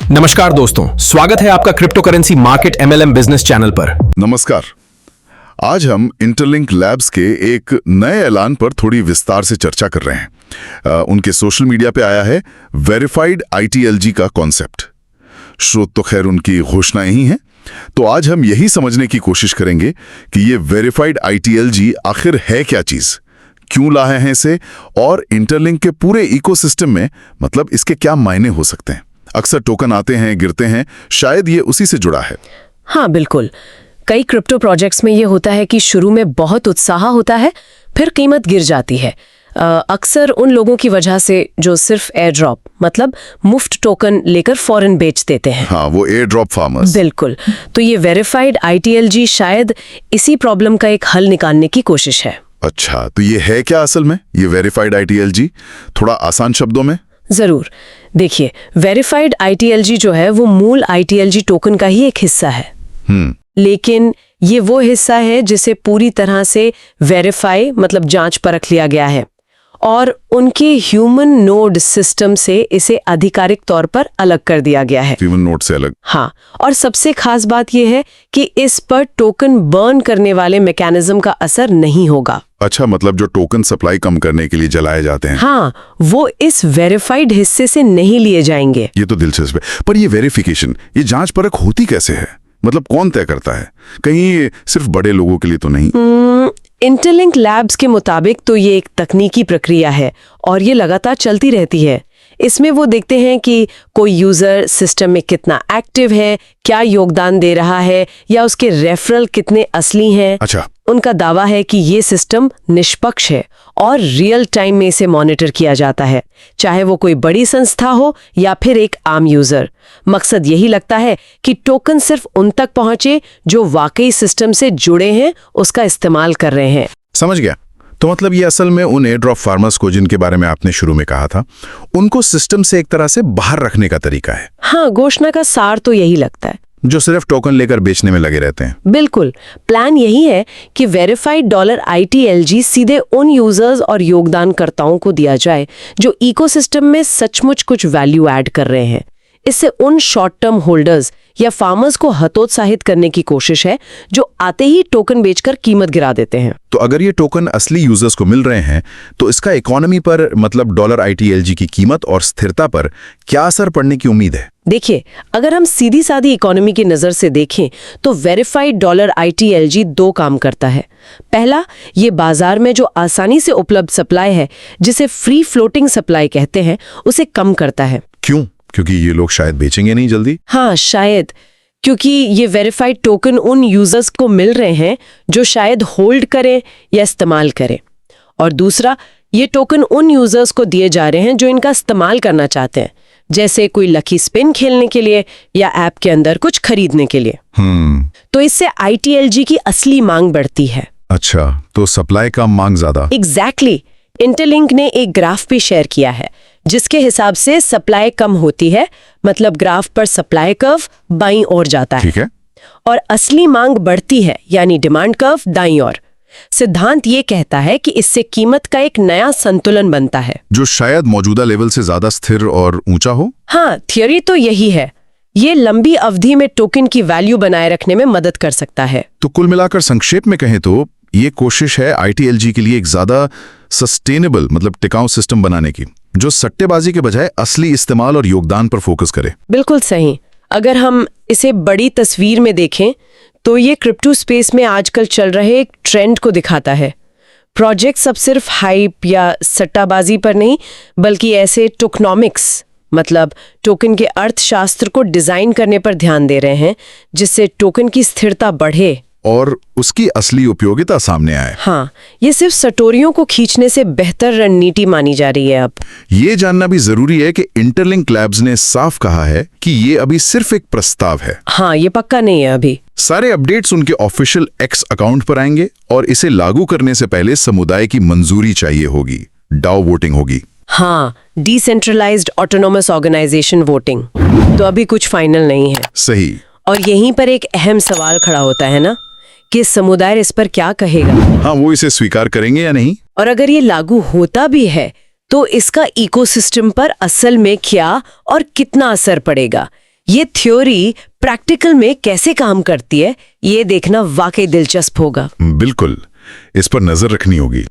नमस्कार दोस्तों, स्वागत है आपका crypto currency market MLM business channel पर। नमस्कार। आज हम इंटरलिंक लैब्स के एक नए ऐलान पर थोड़ी विस्तार से चर्चा कर रहे हैं। उनके सोशल मीडिया पे आया है वेरीफाइड ITLG का कॉन्सेप्ट। स्रोत तो खैर उनकी घोषणाएं ही हैं। तो आज हम यही समझने की कोशिश करेंगे कि ये वेरीफाइड ITLG आखिर है क्या चीज, क्यों लाए हैं इसे, और इंटरलिंक के पूरे इकोसिस्टम में मतलब इसके क्या मायने हो सकते हैं। अक्सर टोकन आते हैं, गिरते हैं, शायद ये उसी से जुड़ा है। हाँ बिल्कुल, कई क्रिप्टो प्रोजेक्ट्स में ये होता है कि शुरू में बहुत उत्साह होता है, फिर कीमत गिर जाती है। अक्सर उन लोगों की वजह से जो सिर्फ एयर ड्रॉप मतलब मुफ्त टोकन लेकर फौरन बेच देते हैं। हाँ, वो एयर ड्रॉप फार्मर्स। बिल्कुल। तो ये वेरीफाइड ITLG शायद इसी प्रॉब्लम का एक हल निकालने की कोशिश है। अच्छा, तो ये है क्या असल में ये वेरीफाइड ITLG, थोड़ा आसान शब्दों में? जरूर। देखिए, वेरीफाइड ITLG जो है वो मूल ITLG टोकन का ही एक हिस्सा है। लेकिन ये वो हिस्सा है जिसे पूरी तरह से वेरीफाई मतलब जांच परख लिया गया है और उनके ह्यूमन नोड सिस्टम से इसे आधिकारिक तौर पर अलग कर दिया गया है। ह्यूमन नोड से अलग? हाँ, और सबसे खास बात यह है कि इस पर टोकन बर्न करने वाले मैकेनिज्म का असर नहीं होगा। अच्छा, मतलब जो टोकन सप्लाई कम करने के लिए जलाए जाते हैं, हाँ, वो इस वेरीफाइड हिस्से से नहीं लिए जाएंगे। ये तो दिलचस्प है। पर ये वेरिफिकेशन, ये जांच परख होती कैसे है? मतलब कौन तय करता है? कहीं सिर्फ बड़े लोगों के लिए तो नहीं? इंटरलिंक लैब्स के मुताबिक तो ये एक तकनीकी प्रक्रिया है और ये लगातार चलती रहती है। इसमें वो देखते हैं कि कोई यूजर सिस्टम में कितना एक्टिव है, क्या योगदान दे रहा है, या उसके रेफरल कितने असली हैं। अच्छा। उनका दावा है कि ये सिस्टम निष्पक्ष है और रियल टाइम में इसे मॉनिटर किया जाता है, चाहे वो कोई बड़ी संस्था हो या फिर एक आम यूजर। मकसद यही लगता है कि टोकन सिर्फ उन तक पहुंचे जो वाकई सिस्टम से जुड़े हैं, उसका इस्तेमाल कर रहे हैं। समझ गया। तो मतलब ये असल में उन एयर ड्रॉप फार्मर्स को, जिनके बारे में आपने शुरू में कहा था, उनको सिस्टम से एक तरह से बाहर रखने का तरीका है। हाँ, घोषणा का सार तो यही लगता है। जो सिर्फ टोकन लेकर बेचने में लगे रहते हैं। बिल्कुल। प्लान यही है कि वेरीफाइड $ITLG सीधे उन यूजर्स और योगदानकर्ताओं को दिया जाए जो इकोसिस्टम में सचमुच कुछ वैल्यू ऐड कर रहे हैं। इससे उन शॉर्ट टर्म होल्डर्स या फार्मर्स को हतोत्साहित करने की कोशिश है जो आते ही टोकन बेचकर कीमत गिरा देते हैं। तो अगर ये टोकन असली यूजर्स को मिल रहे हैं तो इसका इकोनॉमी पर मतलब $ITLG की कीमत और स्थिरता पर क्या असर पड़ने की उम्मीद है? देखिए, अगर हम सीधी सादी इकोनॉमी की नजर से देखें तो वेरीफाइड $ITLG दो काम करता है। पहला, ये बाजार में जो आसानी से उपलब्ध सप्लाई है, जिसे फ्री फ्लोटिंग सप्लाई कहते हैं, उसे कम करता है। क्यों? क्योंकि ये लोग शायद बेचेंगे नहीं जल्दी? हाँ, शायद क्योंकि ये वेरीफाइड टोकन उन यूजर्स को मिल रहे हैं जो शायद होल्ड करें या इस्तेमाल करें। और दूसरा, ये टोकन उन यूजर्स को दिए जा रहे हैं जो इनका इस्तेमाल करना चाहते हैं, जैसे कोई लकी स्पिन खेलने के लिए या ऐप के अंदर कुछ खरीदने के लिए। तो इससे ITLG की असली मांग बढ़ती है। अच्छा, तो सप्लाई का मांग ज्यादा। एग्जैक्टली। इंटरलिंक ने एक ग्राफ भी शेयर किया है जिसके हिसाब से सप्लाई कम होती है, मतलब ग्राफ पर सप्लाई कर्व बाईं ओर जाता है। ठीक है। और असली मांग बढ़ती है, यानी डिमांड कर्व दाईं ओर। सिद्धांत ये कहता है कि इससे कीमत का एक नया संतुलन बनता है जो शायद मौजूदा लेवल से ज्यादा स्थिर और ऊंचा हो। हाँ, थियोरी तो यही है। ये लंबी अवधि में टोकन की वैल्यू बनाए रखने में मदद कर सकता है। तो कुल मिलाकर संक्षेप में कहें तो ये कोशिश है ITLG के लिए एक ज्यादा सस्टेनेबल मतलब टिकाऊ सिस्टम बनाने की, जो सट्टेबाजी के बजाय असली इस्तेमाल और योगदान पर फोकस करे। बिल्कुल सही। अगर हम इसे बड़ी तस्वीर में देखें तो ये क्रिप्टो स्पेस में आजकल चल रहे एक ट्रेंड को दिखाता है। प्रोजेक्ट्स अब सिर्फ हाइप या सट्टाबाजी पर नहीं, बल्कि ऐसे टोकनॉमिक्स मतलब टोकन के अर्थशास्त्र को डिजाइन करने पर ध्यान दे रहे हैं, जिससे टोकन की स्थिरता बढ़े और उसकी असली उपयोगिता सामने आए। हाँ, ये सिर्फ सटोरियों को खींचने से बेहतर रणनीति मानी जा रही है अब। ये जानना भी जरूरी है कि इंटरलिंक लैब्स ने साफ कहा है कि ये अभी सिर्फ एक प्रस्ताव है। हाँ, ये पक्का नहीं है अभी। सारे अपडेट्स उनके ऑफिशियल X अकाउंट पर आएंगे और इसे लागू करने से पहले समुदाय की मंजूरी चाहिए होगी, DAO वोटिंग होगी। हाँ, डिसेंट्रलाइज्ड ऑटोनोमस ऑर्गेनाइजेशन वोटिंग। तो अभी कुछ फाइनल नहीं है। सही। और यहीं पर एक अहम सवाल खड़ा होता है ना कि समुदाय इस पर क्या कहेगा। हाँ, वो इसे स्वीकार करेंगे या नहीं। और अगर ये लागू होता भी है तो इसका इकोसिस्टम पर असल में क्या और कितना असर पड़ेगा, ये थ्योरी प्रैक्टिकल में कैसे काम करती है, ये देखना वाकई दिलचस्प होगा। बिल्कुल, इस पर नजर रखनी होगी।